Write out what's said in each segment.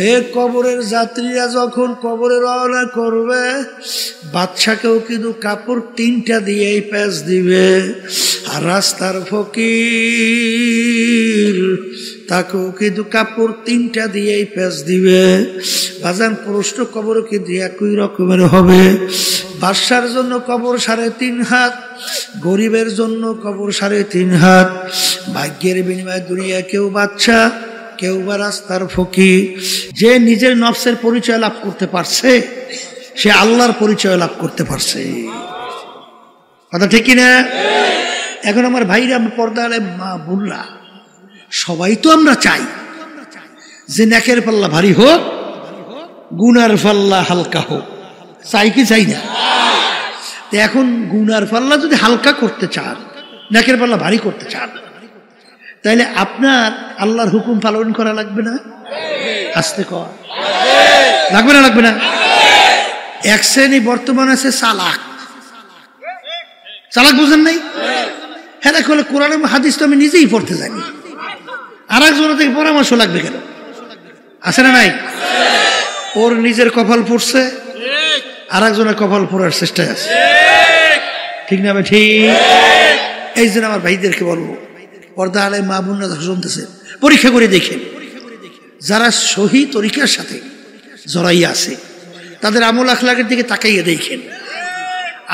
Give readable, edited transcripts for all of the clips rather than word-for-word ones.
এ কবরের যাত্রীরা যখন কবরে রওনা করবে, বাদশাকেও কিন্তু কাপড় 3টা দিয়েই প্যাঁচ দিবে, আর রাস্তার ফকির তাকেও কিন্তু কাপড় 3টা দিয়েই প্যাঁচ দিবে। বাজান প্রশ্ন কবরও কিন্তু একই রকমের হবে। বাদশার জন্য কবর 3.5 হাত, গরিবের জন্য কবর 3.5 হাত। ভাগ্যের বিনিময়ে দুনিয়া কেউ বাদশা, কেউ বা রাস্তার ফকির। যে নিজের নফসের পরিচয় লাভ করতে পারছে, সে আল্লাহর পরিচয় লাভ করতে পারছে। কথা ঠিক কিনা? এখন আমার ভাইরা, পর্দা আলে মা বোনরা, সবাই তো আমরা চাই যে নেকের পাল্লা ভারী হোক, গুনার পাল্লা হালকা হোক। চাই কি চাই না? এখন গুনার পাল্লা যদি হালকা করতে চান, নেকের পাল্লা ভারী করতে চান, তাইলে আপনার আল্লাহর হুকুম পালন করা লাগবে না? আস্তে কর, লাগবে না? লাগবে না? এক শ্রেণী বর্তমান আছে চালাক। চালাক বুঝেন নাই? হ্যাঁ, দেখলে কোরআন হাদিস তো আমি নিজেই পড়তে জানি, আর একজনের থেকে পরামর্শ লাগবে কেন? আছে না নাই? ওর নিজের কপাল পড়ছে, আর একজনের কপাল পড়ার চেষ্টায় আছে। ঠিক না? ঠিক। এই জন্য আমার ভাইদেরকে বলবো, পর্দা আলে মা বোনরা শুনতেছে, পরীক্ষা করে দেখেন, যারা সহি তরিকার সাথে জড়াইয়া আছে তাদের আমল আখলাকের দিকে তাকাইয়া দেখেন।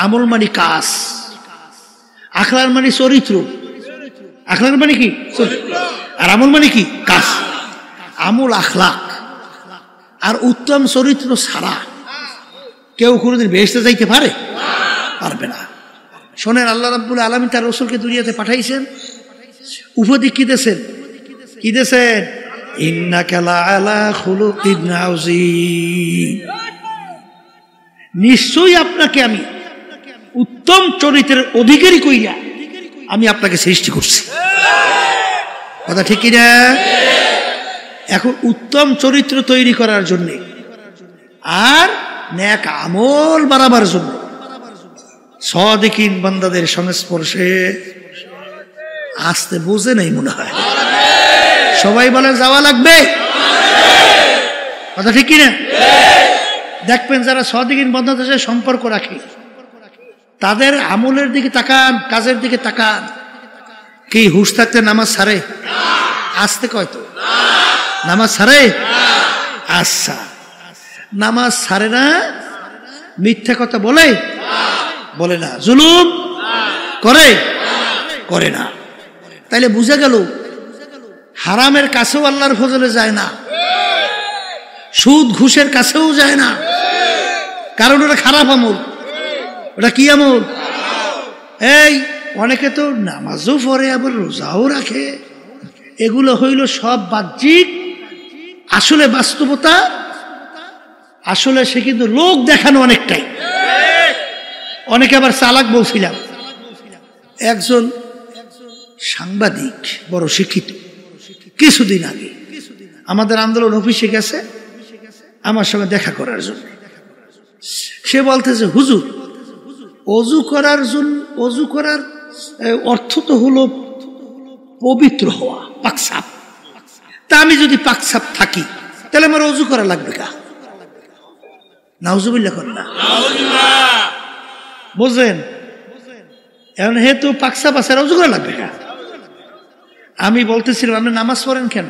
আমল মানে কাজ, আখলাক মানে চরিত্র। আখলাক মানে কি? চরিত্র। আর আমল মানে কি? কাজ। আমল আখলাক আর উত্তম চরিত্র ছাড়া কেউ কোনোদিন বেহেশতে যাইতে পারে? পারবে না। শোনেন, আল্লাহ রাব্বুল আলামিন তার রাসূলকে দুনিয়াতে পাঠাইছেন, উপদেশ কি দিয়েছেন? কি দিয়েছেন? ইন্নাকা লাআলা খুলুকিন আযীম। নিশ্চয়ই আপনাকে আমি উত্তম চরিত্রের অধিকারী কইরা আমি আপনাকে সৃষ্টি করছি। কথা ঠিক কি না? এখন উত্তম চরিত্র তৈরি করার জন্য আর নেক আমল বাড়াবার জন্য সাদিকিন বান্দাদের সংস্পর্শে আসতে বোঝে নাই মনে হয়। সবাই বলে যাওয়া লাগবে। কথা ঠিক কিনা? দেখবেন যারা সাদিকিন বান্দাদের সাথে সম্পর্ক রাখে, তাদের আমলের দিকে তাকান, কাজের দিকে তাকান। কি হুশ থাকতে নামাজ ছাড়ে? আসতে কয় তো নামাজ ছাড়ে? আচ্ছা, নামাজ ছাড়ে না, মিথ্যা কথা বলে? বলে না। জুলুম করে? করে না। তাইলে বুঝা গেল হারামের কাছেও আল্লাহর ফজলে যায় না, সুদ ঘুষের কাছেও যায় না, কারণ ওটা খারাপ আমল। ওটা কি আমল? এই অনেকে তো নামাজও পড়ে, আবার রোজাও রাখে, এগুলো হইল সব বাহ্যিক। আসলে বাস্তবতা, আসলে সে কিন্তু লোক দেখানো অনেকটাই। অনেকে আবার চালাক বলছিলাম। একজন সাংবাদিক, বড় শিক্ষিত, কিছুদিন আগে আমাদের আন্দোলন অফিসে গেছে আমার সঙ্গে দেখা করার জন্য। সে বলতেছে, হুজুর, অজু করার অর্থ তো হলো পবিত্র হওয়া, পাকসাপ। তা আমি যদি পাকসাপ থাকি তাহলে আমার অজু করা লাগবে কা? নাউজুবিল্লাহ করেন না? বুঝলেন? এখন হে তো পাকসাপ আছে, অজু করা লাগবে কা? আমি বলতেছিলাম, আপনি নামাজ পড়েন কেন?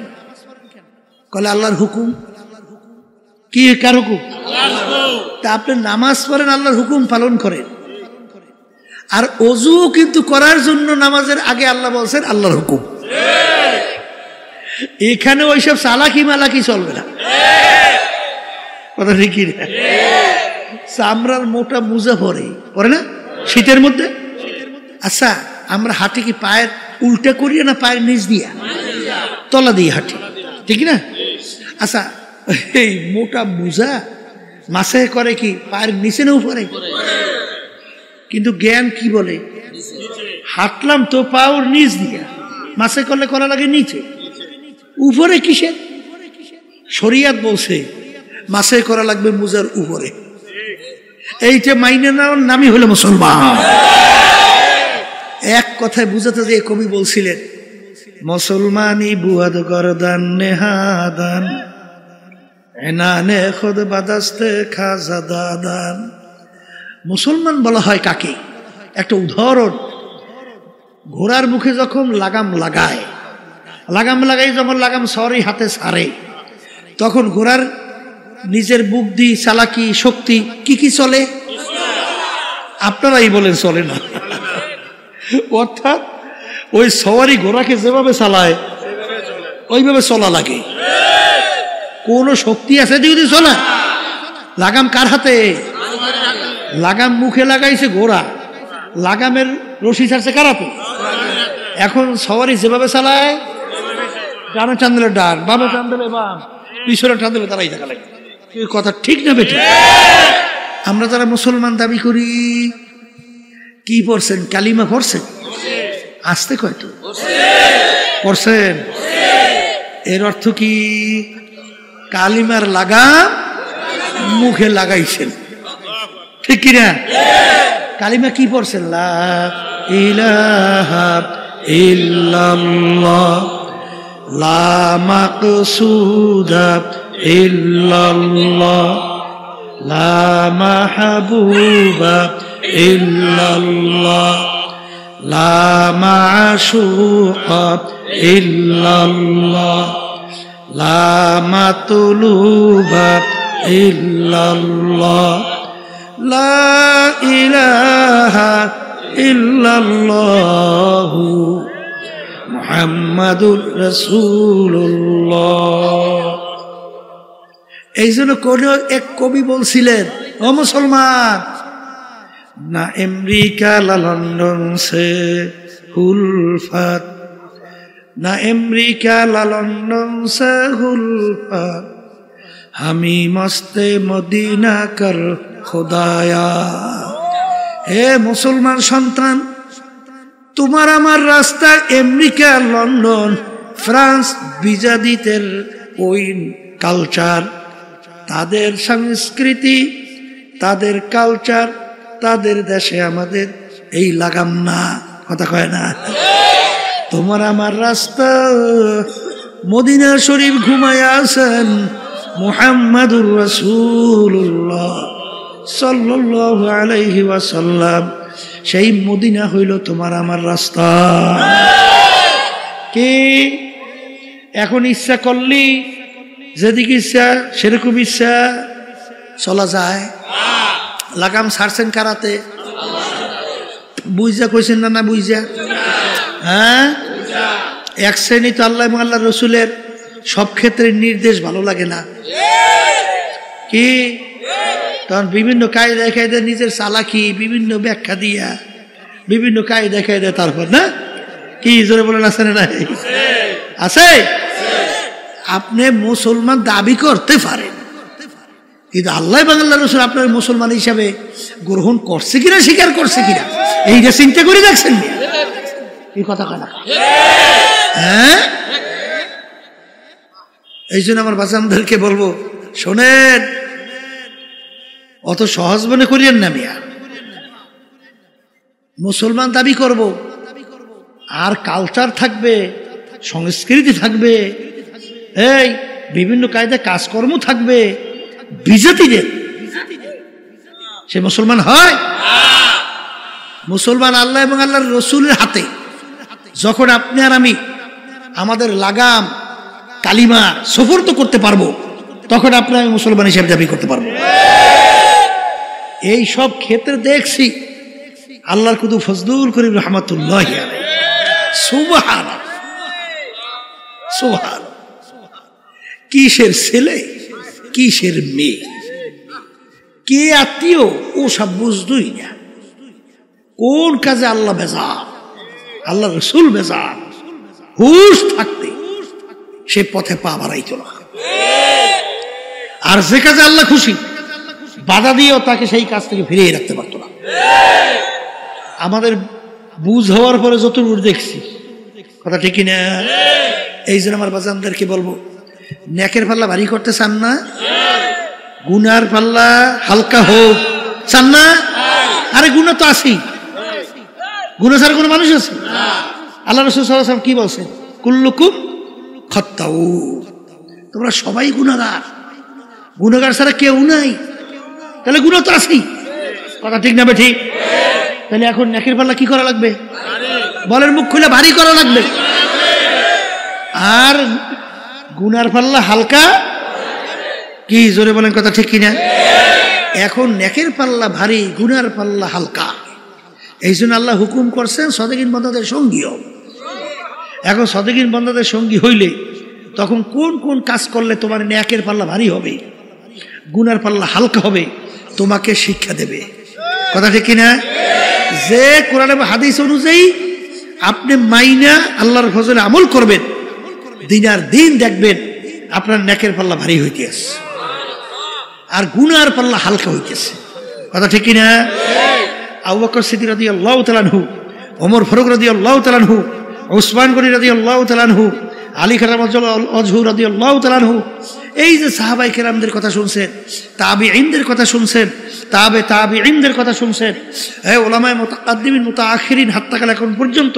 কলে আল্লাহর হুকুম। কি কার হুকুম? তা আপনি নামাজ পড়েন, আল্লাহর হুকুম পালন করেন। আর অজু কিন্তু করার জন্য নামাজের আগে আল্লাহ বলছেন আল্লাহর হুকুম। এখানে ওইসব চালাকি মালাকি চলবে না। কথা ঠিক না? চামড়ার মোটা মুজা পরে না শীতের মধ্যে? আচ্ছা, আমরা হাঁটি কি পায়ের উল্টা করিয়া না পায়ের নিচ দিয়া? তলা দিয়ে হাঁটি, ঠিক না? আচ্ছা, এই মোটা মুজা মাসে করে কি পায়ের নিচে না উপরে? কিন্তু জ্ঞান কি বলে? হাঁটলাম তো পাওর নিচ দিয়া, মাসে করলে করা লাগে নিচে, উপরে কিসে? শরিয়াত বলছে মাসে করা লাগবে মুজার উপরে। এইটা মাইনে নেওয়ার নামই হলো মুসলমান। এক কথায় বুঝাতে যে কবি বলছিলেন, মুসলমানি বুয়াদ গরদান নেহাদান এনানে খুদ বাদাস্তে খাজা দাদান। মুসলমান বলা হয় কাকে? একটা উদাহরণ, ঘোড়ার মুখে যখন লাগাম লাগায়, যখন লাগাম সরি হাতে ছাড়ে, তখন ঘোড়ার নিজের বুদ্ধি, চালাকি, শক্তি কি চলে? আপনারাই বলেন চলে না। অর্থাৎ ওই সওয়ারি ঘোড়াকে যেভাবে চালায় ওইভাবে চলা লাগে। কোন শক্তি আছে যদি চলা? লাগাম কার হাতে? লাগাম মুখে লাগাইছে ঘোড়া, লাগামের রশি ছাড়ছে কার হাতে? এখন সওয়ারি যেভাবে চালায়, ডানে টান দিলে ডান, বামে টান দিলে বাম, পিছনে টান দিলে তারাই দেখা লাগে। কথা ঠিক না বেঠিক? আমরা যারা মুসলমান দাবি করি, কি পড়ছেন? কালিমা পড়ছেন? আসতে কয়তো পড়ছেন? এর অর্থ কি? কালিমার লাগাম মুখে লাগাইছেন, ঠিক কিনা? কালিমা কি পড়ছেন? লা ইলাহা ইল্লাল্লাহ লা মাকসুদা ইল্লাল্লাহ লা মাহবুবা ইল্লাল্লাহ লা মাশুকা ইল্লাল্লাহ লা মাতলুবা ইল্লাল্লাহ লা ইলাহা ইল্লাল্লাহ মুহাম্মাদুর রাসূলুল্লাহ। এই জন্য কোন এক কবি বলছিলেন, ও মুসলমান, না আমেরিকা লা লন্ডন সে উলফত, না আমেরিকা লা লন্ডন সে উলফত, হামি মস্তে মদিনা কর খোদায়া। হে মুসলমান সন্তান, তোমার আমার রাস্তা আমেরিকা, লন্ডন, ফ্রান্স, বিজাদিতের ওই কালচার, তাদের সংস্কৃতি, তাদের কালচার, তাদের দেশে আমাদের এই লাগাম না। কথা কয় না? তোমার আমার রাস্তা মদিনা শরীফ ঘুমায়া আছেন মুহাম্মাদুর রাসূলুল্লাহ সাল্লাল্লাহু আলাইহি ওয়াসাল্লাম। সেই মদিনা হইল তোমার আমার রাস্তা। কি এখন ইচ্ছা করলি যেদিকে ইচ্ছা সেরকম ইচ্ছা চলা যায়? লাগাম ছাড়ছেন কারাতে? বুঝা কইছেন না? না বুঝা? হ্যাঁ, এক শ্রেণী তো আল্লাহ এবং আল্লাহ রসুলের সব ক্ষেত্রে নির্দেশ ভালো লাগে না। কি তখন বিভিন্ন কায়দায় কায়দা নিজের চালাকি, বিভিন্ন ব্যাখ্যা দিয়া, বিভিন্ন কায়দায় কায়দা, তারপর না কি জোরে বলেন আছে না? আছে। আপনি মুসলমান দাবি করতে পারেন, কিন্তু আল্লাহ এবং আল্লাহ রসুল আপনার মুসলমান হিসাবে গ্রহণ করছে কিনা, স্বীকার করছে কিনা, এইটা চিন্তা করে দেখছেন? এই কথা কানা। হ্যাঁ, এই জন্য আমার বাচ্চাদেরকে বলবো, শোনেন, অত সহজ মনে করিয়েন না মিয়া। মুসলমান দাবি করব, আর কালচার থাকবে, সংস্কৃতি থাকবে, এই বিভিন্ন কায়দা কাজকর্ম থাকবে, বিজাতিদের সে মুসলমান হয়? মুসলমান আল্লাহ এবং আল্লাহর রসুলের হাতে। যখন আপনি আর আমি আমাদের লাগাম কালিমা সফর করতে পারবো, তখন আপনি আমি মুসলমান হিসেবে দাবি করতে পারবো। এই সব ক্ষেত্রে দেখছি আল্লাহর কুতু ফজলুল করিম রহমাতুল্লাহি আলাইহি, সুবহানাল্লাহ সুবহানাল্লাহ, কিসের ছেলে কিসের মেয়ে, কে আত্মীয়, ও সব বুঝতই না। কোন কাজে আল্লাহ বেজার, আল্লাহ রসুল বেজার, হুশ থাকতে সে পথে পা বাড়াইত না। আর যে কাজে আল্লাহ খুশি, বাধা দিয়েও তাকে সেই কাজ থেকে ফিরিয়ে রাখতে পারত না। আমাদের বুঝ হওয়ার পরে যতদূর দেখছি, কথা ঠিকই না? এই জন্য আমার বাজানদেরকে বলবো, নেকের পাল্লা ভারী করতে চান না? গুনার পাল্লা হালকা হোক চান না? আরে গুনাহ তো আছেই, গুনাহ ছাড়া কোনো মানুষ আছে? আল্লাহ রাসূল সাল্লাল্লাহু আলাইহি ওয়াসাল্লাম কি বলছেন? কুল্লুকুম খাত্তাউ, তোমরা সবাই গুনাহগার, গুনাহগার ছাড়া কেউ নাই, তাহলে গুনাহ তো আছেই। কথা ঠিক না ঠিক? তাহলে এখন নেকের পাল্লা কি করা লাগবে? বলের মুখ খুলে ভারী করা লাগবে। আর গুনার পাল্লা হালকা, কি জোরে বলেন কথা ঠিক কিনা? এখন নেকের পাল্লা ভারী, গুনার পাল্লা হালকা। এই জন্য আল্লাহ হুকুম করছেন সাদিকিন বান্দাদের সঙ্গী হও। এখন সাদিকিন বান্দাদের সঙ্গী হইলে তখন কোন কোন কাজ করলে তোমার নেকের পাল্লা ভারী হবে, গুনার পাল্লা হালকা হবে, তোমাকে শিক্ষা দেবে। কথা ঠিক কিনা? যে কোরআন এবং হাদিস অনুযায়ী আপনি মাইনা আল্লাহর ফজলে আমল করবেন, দিনার দিন দেখবেন আপনার নেকের পাল্লা ভারী হইতেছে আর গুনার পাল্লা হালকা হইতেছে। কথা ঠিক কিনা? আবু বকর সিদ্দিক রাদিয়াল্লাহু তাআলা আনহু, ওমর ফারুক রাদিয়াল্লাহু তাআলা আনহু, উসমান গনি রাদিয়াল্লাহু তাআলা আনহু, আলী কারামাতুল্লাহ রাদিয়াল্লাহু তাআলা আনহু, এই যে সাহাবায়ে কেরামদের কথা শুনছেন, তাবিঈনদের কথা শুনছেন, তাবিঈনদের কথা শুনছেন, এই উলামায়ে মুতাকাদ্দিমিন মুতাআখিরিন হাত্তা এখন পর্যন্ত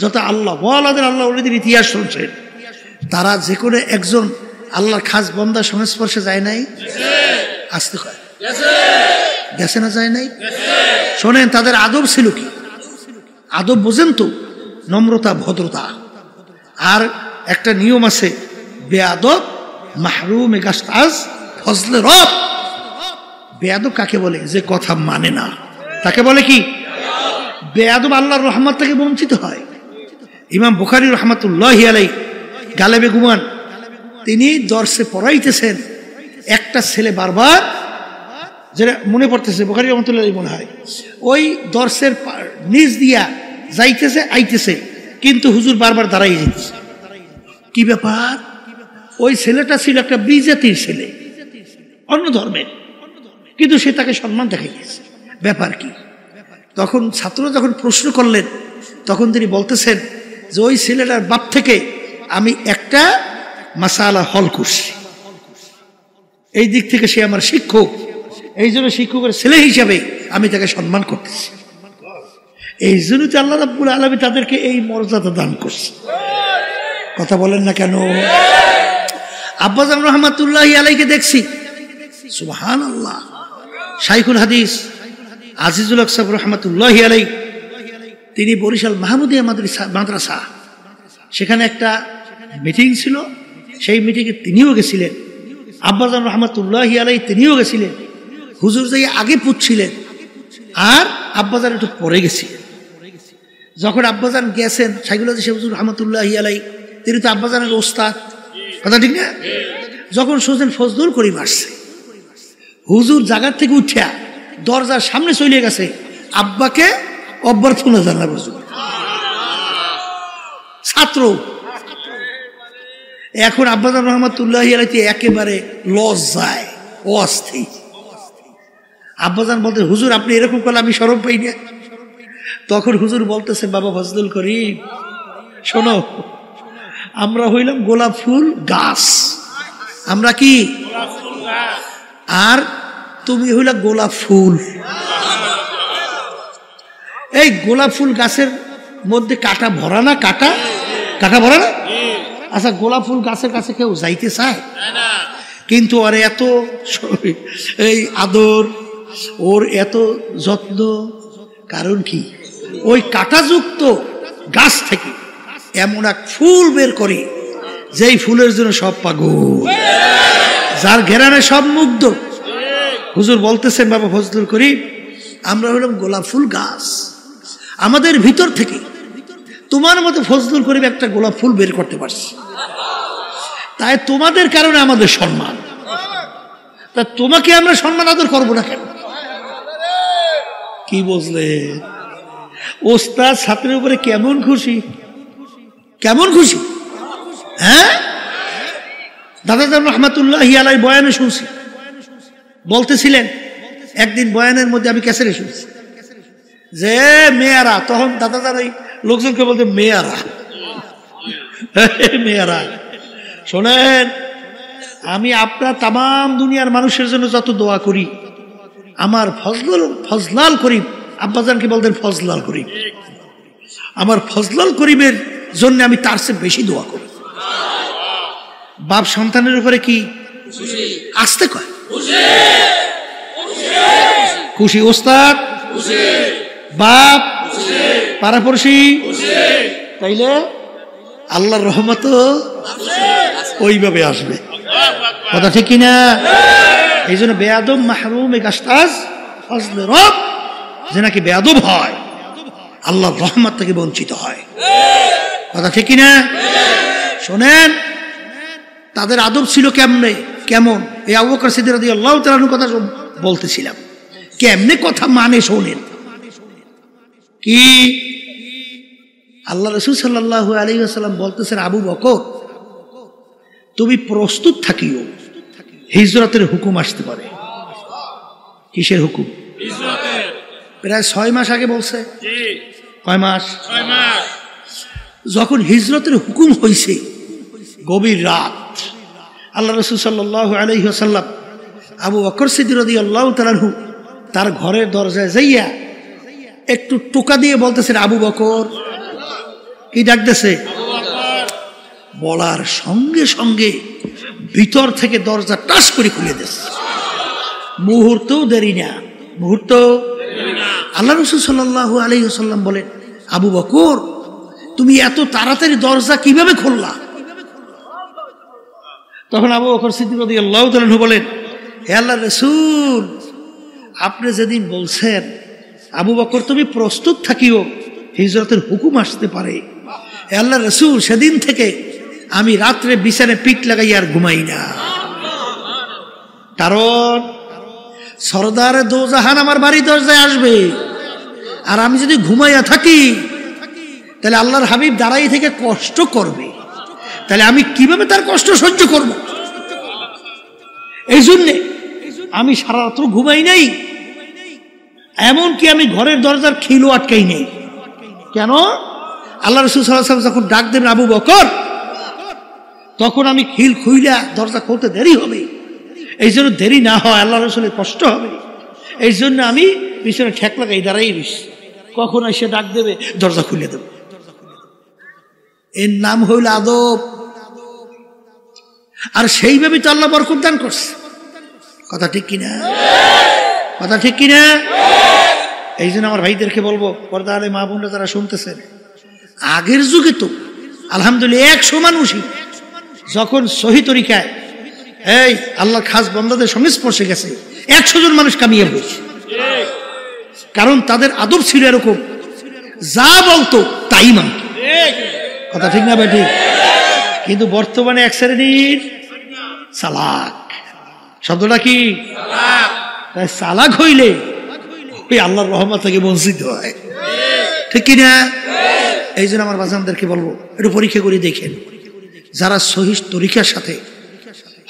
যত আল্লাহ ওয়ালাদের আল্লাহ ওলিদের ইতিহাস শুনছেন, তারা যে কোনো একজন আল্লাহর খাস বান্দার সংস্পর্শে যায় নাই? আসতে কয় গেছে না, যায় নাই? শোনেন তাদের আদব ছিল কি? আদব বোঝেন তো? নম্রতা, ভদ্রতা। আর একটা নিয়ম আছে, বেয়াদব মাহরুমে গাস্তাজ ফজলে রব। বেয়াদব কাকে বলে? যে কথা মানে না, তাকে বলে কি? বেয়াদব আল্লাহর রহমত থেকে বঞ্চিত হয়। ইমাম বুখারী রাহমাতুল্লাহি আলাইহি গালেবে গুমান, তিনি দর্শে পড়াইতেছেন, একটা ছেলে বারবার, যেটা মনে পড়তেছে বুখারী রাহমাতুল্লাহি মনে হয়, ওই দর্শের নিচ দিয়া যাইতেছে আইতেছে, কিন্তু হুজুর বারবার দাঁড়াই যেতেছে। কি ব্যাপার? ওই ছেলেটা ছিল একটা বিজাতির ছেলে, অন্য ধর্মের, কিন্তু সে তাকে সম্মান দেখাইতেছে, ব্যাপার কি? তখন ছাত্র যখন প্রশ্ন করলেন, তখন তিনি বলতেছেন যে ওই ছেলেটার বাপ থেকে আমি একটা মাসালা হল করছি, এই দিক থেকে সে আমার শিক্ষক, এই জন্য শিক্ষকের ছেলে হিসাবে আমি তাকে সম্মান করতেছি। এই জন্য তো আল্লাহ রাব্বুল আলামিন তাদেরকে এই মর্যাদা দান করছে। কথা বলেন না কেন? আব্বাজান রহমাতুল্লাহি আলাইহিকে দেখছি, সুবহানাল্লাহ, শাইখুল হাদিস আজিজুল হক সাহেব রহমাতুল্লাহি আলাইহি, তিনি বরিশাল মাহমুদিয়া মাদ্রাসা, সেখানে একটা মিটিং ছিল, সেই মিটিংয়ে তিনিও গেছিলেন। আব্বাজান রহমাতুল্লাহি আলাইহি তিনিও গেছিলেন। হুজুর যাই আগে পুচ্ছিলেন আর আব্বাজান একটু পরে গেছিলেন। যখন আব্বাজান গেছেন, শাইখুল হাদিস হুজুর রহমাতুল্লাহি আলাইহি, তিনি তো আব্বাজানের ওস্তাদ, কথা ঠিক না? যখন শুনছেন ফজলুল করিম আসছে, হুজুর জায়গার থেকে উঠিয়া দরজার সামনে চলে গেছে আব্বাকে অভ্যর্থনা জানাবার জন্য। ছাত্র এখন আব্বাজান রহমাতুল্লাহি আলাইহি একেবারে লজ্জায় অস্থির। আব্বাজান বলতে, হুজুর আপনি এরকম করলে আমি শরম পাই না। তখন হুজুর বলতেছে, বাবা ফজলুল করিম শোনো, আমরা হইলাম গোলাপ ফুল গাছ, আমরা কি? আর তুমি হইলা গোলাপ ফুল। এই গোলাপ ফুল গাছের মধ্যে কাটা ভরা না? কাটা কাটা ভরা না? আচ্ছা, গোলাপ ফুল গাছের কাছে কেউ যাইতে চায়? কিন্তু ওর এত এই আদর, ওর এত যত্ন, কারণ কি? ওই কাটাযুক্ত গাছ থেকে এমন এক ফুল বের করে যেই ফুলের জন্য সব পাগল, যার ঘেরানে সব মুগ্ধ। হুজুর বলতেছেন, বাবা ফজলুল করিম, আমরা হলাম গোলাপ ফুল গাছ, আমাদের ভিতর থেকে তোমার মতো ফজলুল করিম একটা গোলাপ ফুল বের করতে পারছি, তাই তোমাদের কারণে আমাদের সম্মান। তা তোমাকে আমরা সম্মান আদর করবো না কেন? কি বুঝলে? ওস্তাদ ছাত্রের উপরে কেমন খুশি, কেমন খুশি! হ্যাঁ, দাদাজান রহমাতুল্লাহি আলাইহি বয়ানে শুনছি, বলতেছিলেন একদিন বয়ানের মধ্যে, আমি ক্যাসেটে শুনছি যে মেয়ারা, তখন দাদাজান ওই লোকজনকে বলতে মেয়ারা, মেয়ারা শোনেন, আমি আপনার তাম দুনিয়ার মানুষের জন্য যত দোয়া করি, আমার ফজলাল করিম, আব্বাজানকে বলতেন ফজলাল করিম, আমার ফজলাল করিমের জন্য আমি তার চেয়ে বেশি দোয়া করি। বাপ সন্তানের উপরে কি আসতে কয় খুশি, ওস্তাদ বাপ পাড়াপড়শি, তাইলে আল্লাহর রহমত ওইভাবে আসবে। কথা ঠিক কিনা? এই জন্য বেয়াদব মাহরুম গাস্তাজ ফজলে রব, যে নাকি বেয়াদব হয় আল্লাহর রহমত থেকে বঞ্চিত হয়। কথা ঠিক কিনা? শোনেন তাদের আদব ছিল কেমন, এই আবু বকর সিদ্দিক রাদিয়াল্লাহু তাআলা আনহুর কথা বলতেছিলাম। কেমনে কথা মানে শোনেন কি, আল্লাহ রাসূল সাল্লাল্লাহু আলাইহি ওয়াসাল্লাম বলতেছেন, আবু বকর তুমি প্রস্তুত থাকিও, হিজরতের হুকুম আসতে পারে। কিসের হুকুম? প্রায় 6 মাস আগে বলছে। কয় মাস? যখন হিজরতের হুকুম হয়েছে, গভীর রাত, আল্লাহ রাসূল সাল্লাল্লাহু আলাইহি ওয়াসাল্লাম আবু বকর সিদ্দিক রাদিয়াল্লাহু তাআলা আনহু তার ঘরের দরজায় যাইয়া একটু টোকা দিয়ে বলতেছেন, আবু বকর। কি ডাকতেছে? বলার সঙ্গে সঙ্গে ভিতর থেকে দরজা টাস করে খুলে দিয়েছে। মুহূর্তও দেরি না, মুহূর্ত। আল্লাহ রাসূল সাল্লাল্লাহু আলাইহি ওয়াসাল্লাম বলেন, আবু বকর তুমি এত তাড়াতাড়ি দরজা কিভাবে খুললা? তখন আবু বকর সিদ্দিক রাদিয়াল্লাহু তাআলা আনহু বলেন, হে আল্লাহর রাসূল, আপনি যেদিন বলছেন আবু বকর তুমি প্রস্তুত থাকিও, হিজরতের হুকুম আসতে পারে, হে আল্লাহর রাসূল, সেদিন থেকে আমি রাত্রে বিছানায় পিঠ লাগাই আর ঘুমাই না। কারণ সরদারে দোজাহান আমার বাড়ি দরজায় আসবে, আর আমি যদি ঘুমাইয়া থাকি তাহলে আল্লাহর হাবিব দাঁড়াই থেকে কষ্ট করবে, তাহলে আমি কিভাবে তার কষ্ট সহ্য করব? এই জন্যে আমি সারা রাত্র ঘুমাই নাই, এমনকি আমি ঘরের দরজার খিলও আটকাই নেই। কেন? আল্লাহ রাসূল সাল্লাল্লাহু আলাইহি ওয়াসাল্লাম যখন ডাক দেবেন আবু বকর, তখন আমি খিল খুইলা দরজা খুলতে দেরি হবে, এই জন্য দেরি না হয়, আল্লাহ রাসূলের কষ্ট হবে, এই জন্য আমি পিছনে ঠেক লাগাই দাঁড়াই রইছি, কখন এসে ডাক দেবে দরজা খুলে দেব। এর নাম হইল আদব। আর সেইভাবে তো আল্লাহ বরকত দান করছে। কথা ঠিক কিনা? কথা ঠিক কিনা? এই জন্য আমার ভাইদেরকে বলবো, পর্দা আলে মা বোনরা যারা শুনতেছেন, আগের যুগে তো আলহামদুলিল্লাহ 100 মানুষই যখন সহি তরিকায় এই আল্লাহর খাস বান্দাদের সংস্পর্শে গেছে, 100 জন মানুষ কামিয়ে হয়েছে। কারণ তাদের আদব ছিল এরকম, যা বলতো তাই মানত। কথা ঠিক না বেটি? কিন্তু বর্তমানে এক শ্রেণীর চালাক, শব্দটা কি? চালাক হইলে ওই আল্লাহর রহমত থেকে বঞ্চিত হয়। ঠিক কিনা? এই জন্য আমার বাজানদেরকে বলবো, একটু পরীক্ষা করে দেখেন, যারা সহিহ তরিকার সাথে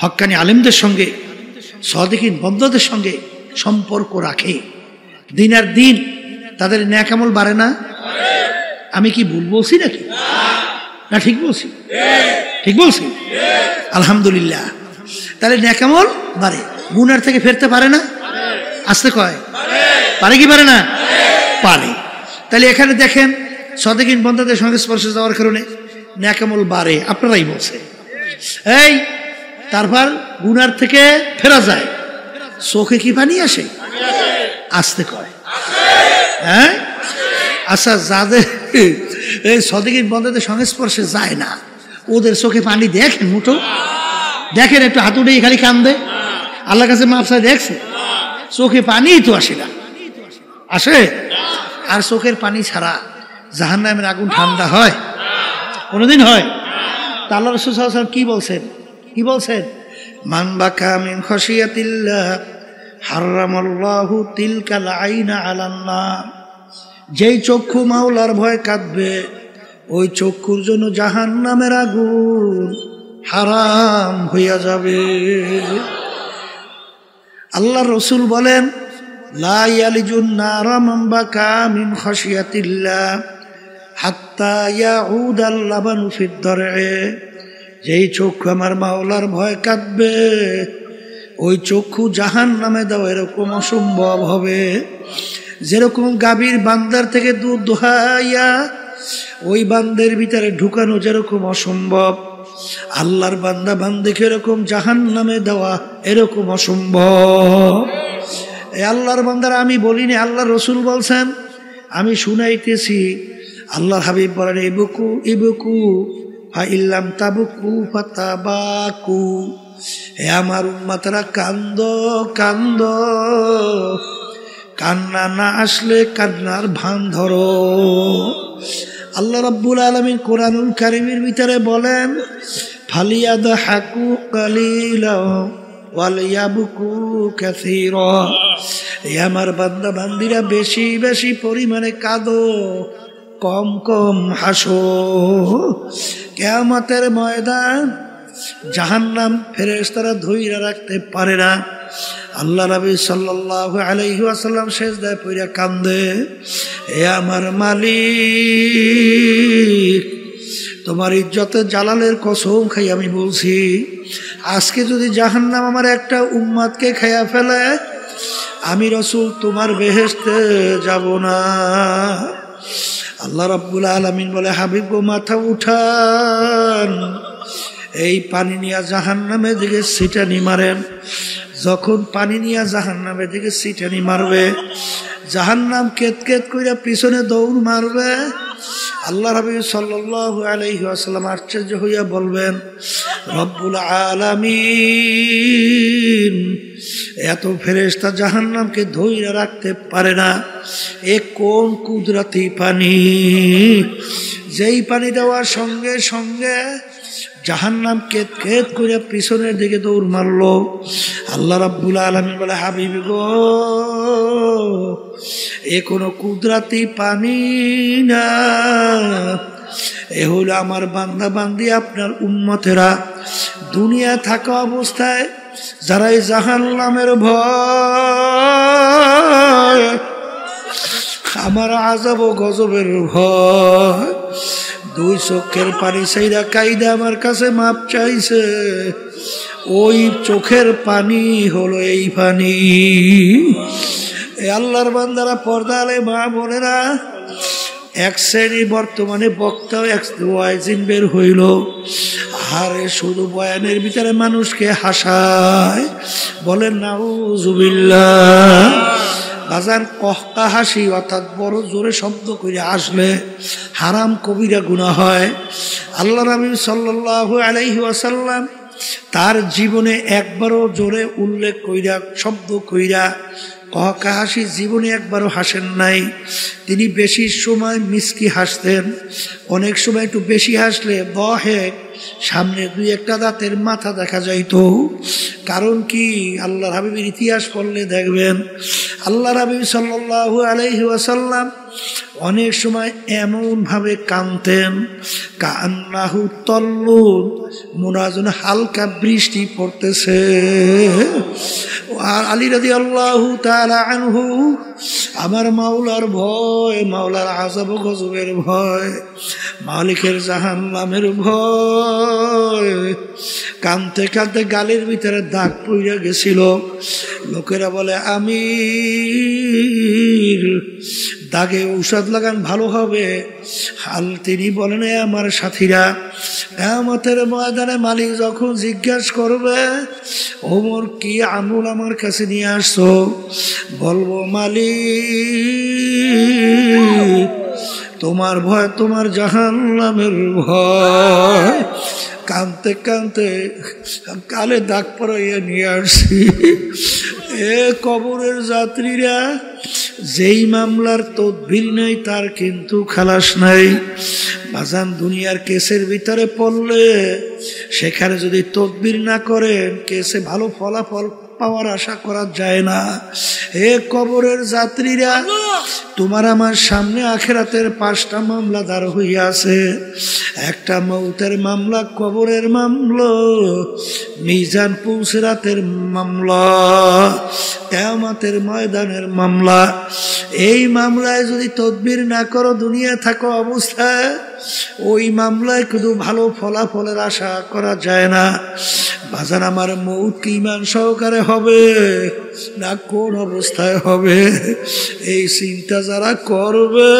হক্কানি আলেমদের সঙ্গে সাদিকিন বন্ধুদের সঙ্গে সম্পর্ক রাখে, দিন আর দিন তাদের নেক আমল বাড়ে না? আমি কি ভুল বলছি নাকি? না ঠিক বলছি? ঠিক বলছি? আলহামদুলিল্লাহ। তাহলে নেক আমল বাড়ে, গুনার থেকে ফিরতে পারে না? আসতে কয় পারে কি পারে না? পারে। তাহলে এখানে দেখেন, সাদিকিন বন্ধুদের সংস্পর্শে যাওয়ার কারণে নেক আমল বাড়ে, আপনারাই বলছে। এই তারপর গুনার থেকে ফেরা যায়, চোখে কি পানি আসে? আসতে কয় হ্যাঁ। আচ্ছা, যাদের এই সাদিকিন বন্ধুদের সংস্পর্শে যায় না, ওদের চোখে পানি দেখেন? মুঠো দেখেন, একটু হাত উঠে খালি কান্দে, আল্লাহর কাছে মাফ চায়, দেখছে? চোখে পানি তো আসে না, আসে? আর চোখের পানি ছাড়া জাহান্নামের আগুন ঠান্ডা হয়? কোনোদিন হয়? তা আল্লাহ রাসূল সাল্লাল্লাহু আলাইহি ওয়াসাল্লাম কি বলছেন? কি বলছেন? মান বাকা মিন খাশিয়াতিল্লাহ হারামাল্লাহু তিলকাল আইনা আলান নার। যেই চক্ষু মাওলার ভয় কাঁদবে, ওই চক্ষুর জন্য জাহান্নামের আগুন হারাম হইয়া যাবে। আল্লাহ রাসূল বলেন, লা ইয়ালিজুন নারা মান বাকা মিন খাশিয়াতিল্লাহ হাত্তা ইয়াউদাল লাবানু ফিদ দারএ। যেই চক্ষু আমার মাওলার ভয় কাঁদবে, ওই চক্ষু জাহান্নামে দেওয়া এরকম অসম্ভব হবে। যেরকম গাভীর বান্দার থেকে দুধ দোহাইয়া ওই বান্দের ভিতরে ঢুকানো যেরকম অসম্ভব, আল্লাহর বান্দা বান্দিকে এরকম জাহান্নামে দেওয়া এরকম অসম্ভব। এই আল্লাহর বান্দারা আমি বলিনি, আল্লাহ রসুল বলছেন, আমি শুনাইতেছি। আল্লাহর হাবিব বলেন ইবকু ইবকু ফাইল্লাম তাবকু ফাতাবাকু। হে আমার উম্মতরা কান্দ কান্দ, কান্না না আসলে কান্নার ভান ধরো। আল্লাহ রাব্বুল আলামিন কোরআনুল কারীমের ভিতরে বলেন ফালিয়াদহাকু কালিলা ওয়ালিয়াবকু কাসীরা। হে আমার বান্দা বান্দিরা বেশি বেশি পরিমাণে কাঁদো, কম কম হাসো। কিয়ামতের ময়দান জাহান্নাম ফেরেশতারা ধইরা রাখতে পারে না। আল্লাহ নবী সাল্লাল্লাহু আলাইহি ওয়াসাল্লাম সিজদায় পড়ে কান্দে, হে আমার মালিক, তোমার ইজ্জতে জালালের কসম খাই আমি বলছি, আজকে যদি জাহান্নাম আমার একটা উম্মতকে খাইয়া ফেলে, আমি রাসূল তোমার বেহেশতে যাব না। আল্লাহ রাব্বুল আলামিন বলে হাবিব গো মাথা উঠান, এই পানি নিয়ে জাহান্নামের দিকে ছিটানি মারেন। যখন পানি নিয়ে জাহান্নামের দিকে ছিটানি মারবে, জাহান্নাম কেত কেত কইরা পিছনে দৌড় মারবে। আল্লাহ রাব্বি সাল্লাল্লাহু আলাইহি ওয়াসাল্লাম আশ্চর্য হইয়া বলবেন রব্বুল আলামিন, এত ফেরেশতা জাহান্নামকে ধইরা রাখতে পারে না, এ কোন কুদরতি পানি, যেই পানি দেওয়ার সঙ্গে সঙ্গে জাহান্নাম কেত কেত করে পিছনের দিকে দৌড় মারলো। আল্লাহ রাব্বুল আলামিন বলে হাবিব গো, এ কোনো কুদরতি পানি না, এ হলো আমার বান্দা বান্দি আপনার উম্মতেরা দুনিয়া থাকা অবস্থায় যারা এই জাহান্নামের ভয়, আমার আযাব ও গজবের ভয়, দুই চোখের পানি সাইরা কাইদা আমার কাছে মাপ চাইছে, ওই চোখের পানি হলো এই পানি। এই আল্লাহর বান্দারা, পর্দা আলে মা বোনেরা, এক শ্রেণী বর্তমানে বক্তা ওয়াইজিন বের হইল, আরে শুধু বয়ানের ভিতরে মানুষকে হাসায়, বলেন নাউজুবিল্লাহ। বাজান কহকা হাসি অর্থাৎ বড় জোরে শব্দ করে আসলে হারাম কবিরা গুনাহ হয়। আল্লাহ নবী সাল্লাল্লাহু আলাইহি ওয়াসাল্লাম তার জীবনে একবারও জোরে উল্লেখ কইরা শব্দ কইরা কহকা হাসি জীবনে একবারও হাসেন নাই। তিনি বেশি সময় মিসকি হাসতেন, অনেক সময় একটু বেশি হাসলে বহেক সামনে দুই একটা দাঁতের মাথা দেখা যাইত। কারণ কি, আল্লাহর হাবিবের ইতিহাস পড়লে দেখবেন আল্লাহর হাবিব সাল্লাল্লাহু আলাইহি ওয়াসাল্লাম অনেক সময় এমন ভাবে কাঁদতেন কান্নাহু তল্লুন, মনে হয় যেন হালকা বৃষ্টি পড়তেছে। আর আলী রাদিয়াল্লাহু তাআলা আনহু, আমার মাওলার ভয়, মাওলার আযাব ও গজবের ভয়, মালিকের জাহান্নামের ভয়, কাঁদতে কাঁদতে গালের ভিতরে দাগ পড়ে গেছিল। লোকেরা বলে আমির, দাগে ঔষধ লাগান ভালো হবে। হাল তিনি বলেন আমার সাথীরা, কিয়ামতের ময়দানে মালিক যখন জিজ্ঞাসা করবে ওমর কি আমল আমার কাছে নিয়ে আসছো, বলবো মালিক তোমার ভয়, তোমার জাহান্নামের ভয়। কাঁদতে কাঁদতে কালে দাগ পরাইয়া নিয়ে আসছি। এ কবরের যাত্রীরা, যেই মামলার তদবির নেই তার কিন্তু খালাস নাই। বাজান দুনিয়ার কেসের ভিতরে পড়লে সেখানে যদি তদবির না করেন কেসে ভালো ফলাফল পাওয়ার আশা করা যায় না। হে কবরের যাত্রীরা, তোমার আমার সামনে আখিরাতের 5টা মামলা দাঁড় হইয়া আছে। একটা মৌতের মামলা, কবরের মামলা, মিজান পুলসিরাতের মামলা, কিয়ামতের ময়দানের মামলা। এই মামলায় যদি তদবির না করো দুনিয়া থাকা অবস্থায়, ওই মামলায় শুধু ভালো ফলাফলের আশা করা যায় না। বাজান আমার মৌত কি ঈমান সহকারে হবে না কোন অবস্থায় হবে, এই চিন্তা যারা করবে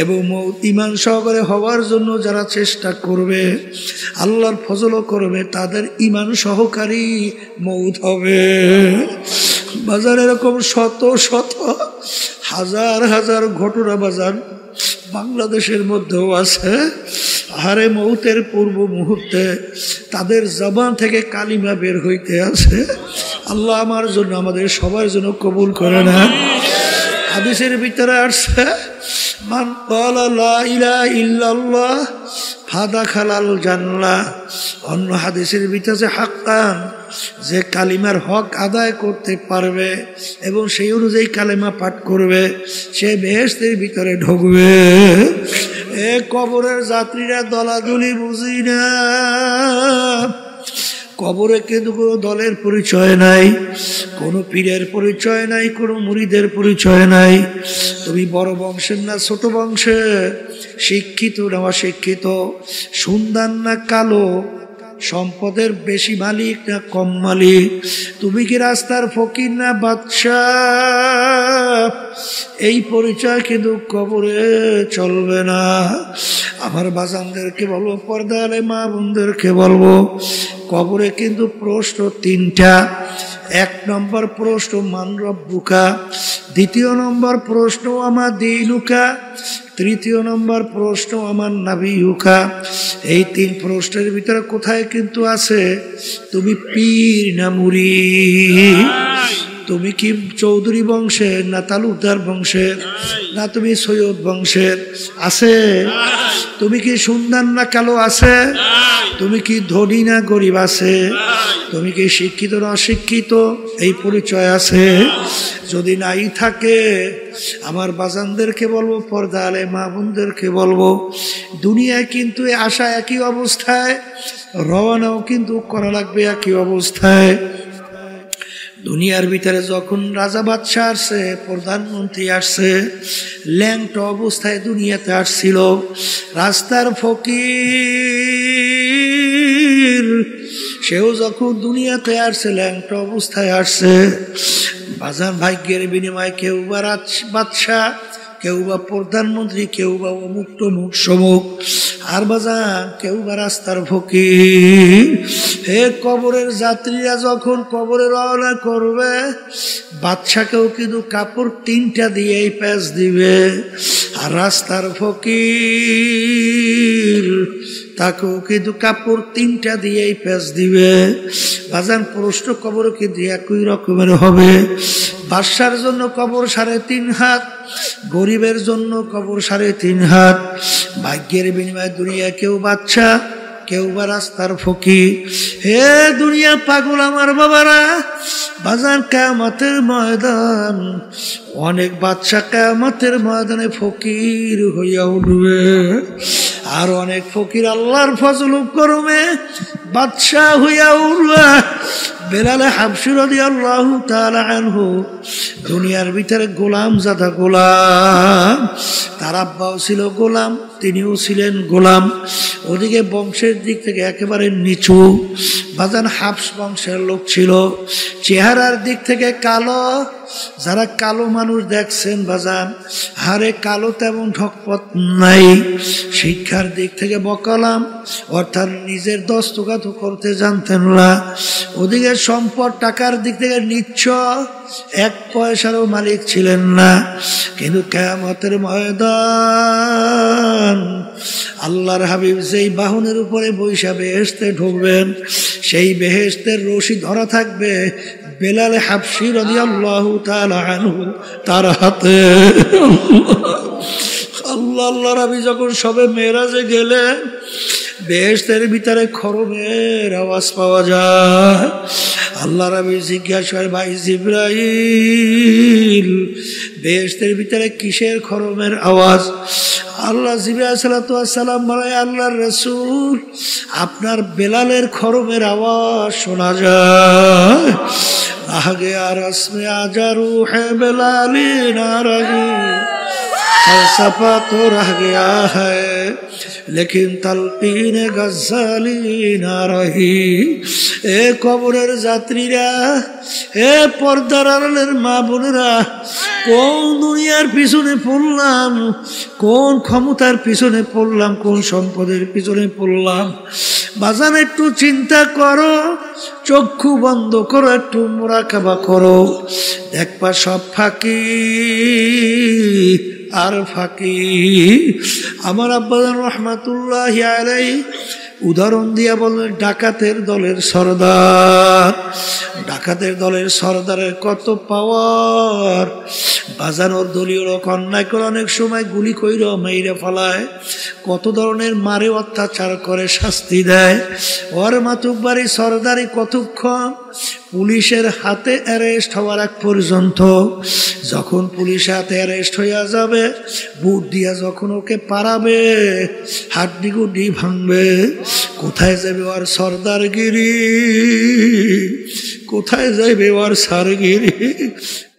এবং মৌত ঈমান সহকারে হওয়ার জন্য যারা চেষ্টা করবে, আল্লাহর ফজলও করবে, তাদের ঈমান সহকারী মৌত হবে। বাজার এরকম শত শত হাজার হাজার ঘটনা বাজার বাংলাদেশের মধ্যেও আছে। আরে মৌতের পূর্ব মুহূর্তে তাদের জবান থেকে কালিমা বের হইতে আছে। আল্লাহ আমার জন্য, আমাদের সবার জন্য কবুল করে না। হাদিসের ভিতরে আসছে, মান ক্বালা লা ইলাহা ইল্লাল্লাহ ফাদাখালাল জান্নাহ। অন্য হাদিসের ভিতরে হাক্কান, যে কালিমার হক আদায় করতে পারবে এবং সেই অনুযায়ী কালিমা পাঠ করবে, সে বেহেশতের ভিতরে ঢুকবে। এ কবরের যাত্রীরা দলাদলি বুঝি না। কবরে কিন্তু কোনো দলের পরিচয় নাই, কোনো পীরের পরিচয় নাই, কোনো মুরিদের পরিচয় নাই। তুমি বড় বংশের না ছোট বংশের, শিক্ষিত না অশিক্ষিত, সুন্দর না কালো, সম্পদের বেশি মালিক না কম মালিক, তুমি কি রাস্তার ফকির না বাদশাহ, এই পরিচয় কিন্তু কবরে চলবে না। আমার বাজানদেরকে বলবো, পর্দারে মা বোনদেরকে বলবো, কবরে কিন্তু প্রশ্ন তিনটা। এক নম্বর প্রশ্ন মান রব্বুকা, দ্বিতীয় নম্বর প্রশ্ন আমার দীনুকা, তৃতীয় নম্বর প্রশ্ন আমার নাবিয়ুকা। এই তিন প্রশ্নের ভিতরে কোথায় কিন্তু আছে তুমি পীর না মুরিদ, তুমি কি চৌধুরী বংশের না তালুকদার বংশের, না তুমি সৈয়দ বংশের, আছে? তুমি কি সুন্দর না কালো, আছে? তুমি কি ধনী না গরিব, আছে? তুমি কি শিক্ষিত না অশিক্ষিত, এই পরিচয় আছে? যদি নাই থাকে, আমার বাজানদেরকে বলবো, পর্দা আলে মা বোনদেরকে বলবো, দুনিয়ায় কিন্তু আসা একই অবস্থায়, রওনাও কিন্তু করা লাগবে একই অবস্থায়। দুনিয়ার ভিতরে যখন রাজা বাদশাহ আসছে, প্রধানমন্ত্রী আসছে, ল্যাংটা অবস্থায় দুনিয়াতে আসছিল। রাস্তার ফকির সেও যখন দুনিয়াতে আসছে, ল্যাংটা অবস্থায় আসছে। বাজার ভাগ্যের বিনিময়ে কেউ বা বাদশাহ, কেউ বা প্রধানমন্ত্রী, কেউ বা অমুক তমুক সমুক, আর বাজার কেউ বা রাস্তার ফকির। হে কবরের যাত্রীরা যখন কবরে রওনা করবে, বাদশাকেও কিন্তু কাপড় তিনটা দিয়েই প্যাঁচ দিবে, আর রাস্তার ফকির তাকেও কিন্তু কাপড় তিনটা দিয়েই প্যাঁচ দিবে। বাজান প্রশ্ন কবর কিন্তু একই রকমের হবে। বাদশার জন্য কবর 3.5 হাত, গরিবের জন্য কবর 3.5 হাত। ভাগ্যের বিনিময়ে দুনিয়া কেউ বাদশা, কেউ বা রাস্তার ফকির। হে দুনিয়া পাগল আমার বাবারা, বাজার কিয়ামতের ময়দান, অনেক বাদশা কিয়ামতের ময়দানে ফকির হইয়া উঠবে, আর অনেক ফকির আল্লাহর ফজল করমে বাদশা হইয়া উঠবে। বেলাল হাবশী রাদিয়াল্লাহু তাআলা আনহু দুনিয়ার ভিতরে গোলাম জাদা গোলাম, তার আব্বাও ছিল গোলাম, তিনিও ছিলেন গোলাম। ওদিকে বংশের দিক থেকে একেবারে নিচু, বাজান হাবশ বংশের লোক ছিল। চেহারার দিক থেকে কালো, যারা কালো মানুষ দেখছেন বাজান, হারে কালো তেমন ঠকপথ নাই। শিক্ষার দিক থেকে বকালাম, অর্থাৎ নিজের দস্তখত করতে জানতেন না। ওদিকে সম্পদ টাকার দিক থেকে নিচ্ছ, 1 পয়সারও মালিক ছিলেন না। কিন্তু কিয়ামতের ময়দান, আল্লাহর হাবিব যেই বাহনের উপরে বৈশা বেহেশতে ঢুকবেন, সেই বেহেশতের রশি ধরা থাকবে বেলাল হাবশী রাদিয়াল্লাহু তাআলা আনহু তার হাতে। আল্লাহর হাবিব যখন সবে মেরাজে গেলেন, বেহেশতের ভিতরে খরমের আওয়াজ পাওয়া যায়। আল্লাহর হাবিব জিজ্ঞাসা করে, ভাই জিবরাইল, বেহেশতের ভিতরে কিসের খরমের আওয়াজ? আল্লাহ জিবরাইল আলাইহিস সালাম বলে, আল্লাহর রাসূল, আপনার বেলালের খরমের আওয়াজ শোনা যায়। আগে আর আসমে আজা রূহে বেলালি না রাহি। फलसफा तो रह गया है लेकिन तलकीन गज़ाली ना रही। ए कबरेर যাত্রীরা, এ পর্দার আড়ালের মা বোনেরা, কোন দুনিয়ার পিছনে পড়লাম, কোন ক্ষমতার পিছনে পড়লাম, কোন সম্পদের পিছনে পড়লাম? বাজান একটু চিন্তা করো, চক্ষু বন্ধ করো, একটু মুরাকাবা করো, দেখবা সব ফাঁকি আর ফাঁকি। আমার আব্বাজান রহমাতুল্লাহি আলাইহি উদাহরণ দিয়া বললেন, ডাকাতের দলের সরদার, ডাকাতের দলের সরদারের কত পাওয়ার। বাজানোর দলীয় লোক অন্যায় করে অনেক সময় গুলি কইরা মাইরা ফেলায়, কত ধরনের মারে অত্যাচার করে, শাস্তি দেয়। ওর মাতুব্বারি সরদারি কতক্ষণ? পুলিশের হাতে অ্যারেস্ট হওয়ার আগ পর্যন্ত। যখন পুলিশের হাতে অ্যারেস্ট হইয়া যাবে, বুট দিয়া যখন ওকে পারাবে, হাড্ডি গুড্ডি ভাঙবে, কোথায় যাবে ওর সরদারগিরি, কোথায় যাবে ওর সারগিরি?